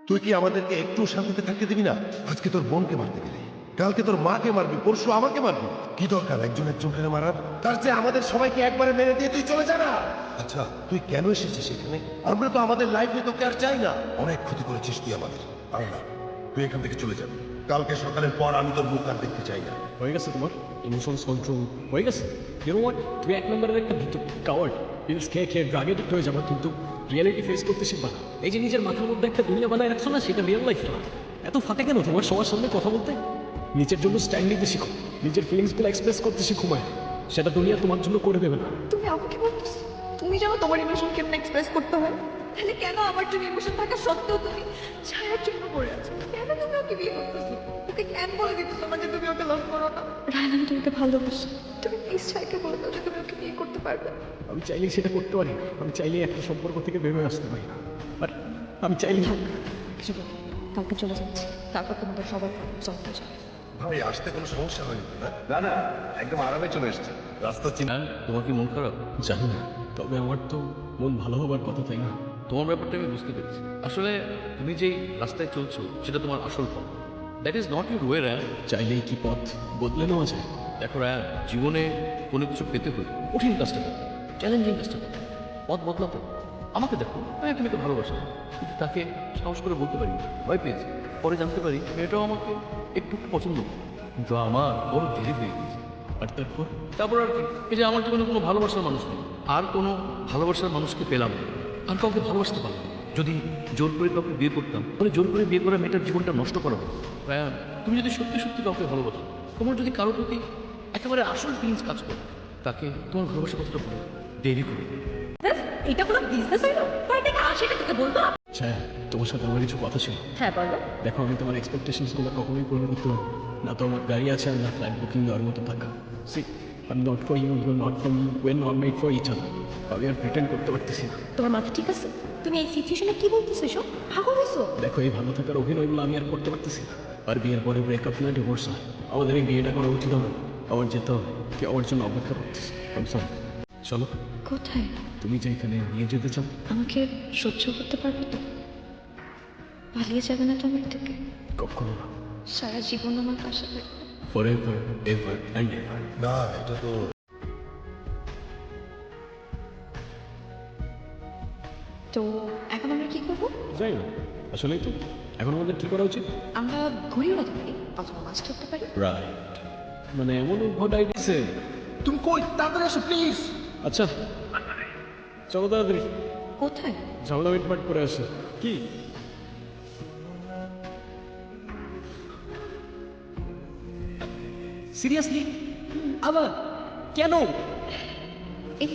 তুই কি আমাদেরকে একটু শান্তিতে থাকতে দিবি না? আজকে তোর বোনকে মারতে গেলি, কালকে তোর মাকে মারবি, পরশু আমাকে মারবি। কি দরকার একজন একজনকে মারার? তার চেয়ে আমাদের সবাইকে একবারে মেরে দিয়ে তুই চলে যা না। আচ্ছা তুই কেন এসেছিস এখানে? আমরা তো আমাদের লাইফে তোকে আর চাই না। অনেক ক্ষতি করেছিস তুই আমাদের। আর না, তুই এখান থেকে চলে যাবি। কালকে সকালের পর আমি তোর মুখ আর দেখতে চাই না। হয়ে গেছে তোমার ইমোশনস কন্ট্রোল হয়ে গেছে। ইউ নো হোয়াট, তুমি এক নম্বরের একটা ভিতর কাওয়ার্ড। পিলস খেয়ে খেয়ে ড্রাগে এডিক্ট হয়ে যাবা, কিন্তু রিয়েলিটি ফেস করতে শিখবা না। এই যে নিজের মাথার মধ্যে একটা দুনিয়া বানায় রাখছো না, সেটা রিয়েল লাইফ না। এত ফাটে কেন তোমার সবার সামনে কথা বলতে? নিজের জন্য স্ট্যান্ড নিতে শিখো, নিজের ফিলিংসগুলো এক্সপ্রেস করতে শিখো মায়। সেটা দুনিয়া তোমার জন্য করে দেবে না। তুমি আমাকে বলতেছো তুমি জানো তোমার ইমোশন কেমন এক্সপ্রেস করতে হয়? তাহলে কেন আমার জন্য ইমোশন থাকা সত্ত্বেও তুমি ছায়ার জন্য পড়ে আছো? কেন তুমি ওকে বিয়ে করতেছো? ওকে কেন বলে দিতেছো তোমাকে তুমি ওকে লাভ করো না? রায়ন, আমি তোমাকে ভালোবাসি। তুমি প্লিজ ছায়াকে বলে দাও যে তুমি ওকে বিয়ে করতে পারবে। আমি চাইলেই সেটা করতে পারি না। আমি চাইলেই একটা সম্পর্ক থেকে বের হয়ে আসতে পারি, বাট আমি চাইলেই কিছু বলো, কালকে চলে যাচ্ছি, তারপর তোমাদের সবার সলভ হয়ে যাবে। ভাই আসতে কোনো সমস্যা হয়নি তো না? না না, একদম আরামে চলে এসছে। রাস্তা চিন্তা। তোমার কি মন খারাপ? জানি না, তবে আমার তো মন ভালো হবার কথা, তাই না? তোমার ব্যাপারটা আমি বুঝতে পেরেছি। আসলে তুমি যেই রাস্তায় চলছো সেটা তোমার আসল পথ। That is not your way Ryan. চাইলেই কি পথ বদলে নেওয়া যায়? দেখো রায়ান, জীবনে কোনো কিছু পেতে হলে কঠিন কাজটা করতে হবে, চ্যালেঞ্জিং কাজটা করতে হবে, পথ বদলাতে হবে। আমাকে দেখো, আমি একটা মেয়েকে ভালোবাসি, কিন্তু তাকে সাহস করে বলতে পারি না, ভয় পেয়েছি। পরে জানতে পারি মেয়েটাও আমাকে একটু পছন্দ করে, কিন্তু আমার বড় দেরি হয়ে গেছে। আর তারপর তারপর আর কি, এই যে আমার জীবনে কোনো ভালোবাসার মানুষ নেই, আর কোনো ভালোবাসার মানুষকে পেলাম না, আর কাউকে ভালোবাসতে পারলাম না। যদি জোর করে কাউকে বিয়ে করতাম, মানে জোর করে বিয়ে করা মেয়েটার জীবনটা নষ্ট করা হতো। রায়ান, তুমি যদি সত্যি সত্যি কাউকে ভালোবাসো, তোমার যদি কারোর প্রতি একেবারে আসল ফিলিংস কাজ করে, তাকে তোমার ভালোবাসা কথাটা বলো, দেরি করে। এটা কোনো বিজনেস হইলো? তাই থেকে সেটা তোকে বলবো। হ্যাঁ, তোমার সাথে আমার কিছু কথা ছিল। হ্যাঁ বলো। দেখো, আমি তোমার এক্সপেকটেশনসগুলো কখনোই পূরণ করতে পারবো না। তো আমার গাড়ি আছে আর না ফ্লাইট বুকিং দেওয়ার মতো টাকা। See, I am not for you, you not for me, we not made for each other. আমি আর প্রিটেন্ড করতে পারতেছি না। তোমার মাথা ঠিক আছে? তুমি এই সিচুয়েশনে কি বলতেছো এসব? পাগল হয়েছো? দেখো, এই ভালো থাকার অভিনয়গুলো আমি আর করতে পারতেছি না। আর বিয়ের পরে ব্রেকআপ না ডিভোর্স হয়, আমাদের এই বিয়েটা করা উচিত হবে। আমার যেতে হবে, কেউ আমার জন্য অপেক্ষা করতেছে। চলো, কোথায়? তুমি যেখানে নিয়ে যেতে চাও। আমাকে সহ্য করতে পারবে তো? পালিয়ে যাবে না তো আমার থেকে? কখনো না। সারা জীবন আমার পাশে থাকবে? Forever, ever and ever. না এটা তো তো এখন আমরা কি করবো? যাই না, আসলেই তো এখন আমাদের কি করা উচিত? আমরা ঘুরে উড়াতে পারি অথবা মাছ ধরতে পারি। রাইট, মানে এমন উদ্ভট আইডিয়াছে। তুমি কই? তাড়াতাড়ি আসো প্লিজ। আচ্ছা, চলো তাড়াতাড়ি, কোথায়? ঝামেলা মিটমাট করে আসে। কি সিরিয়াসলি? আবার কেন? এই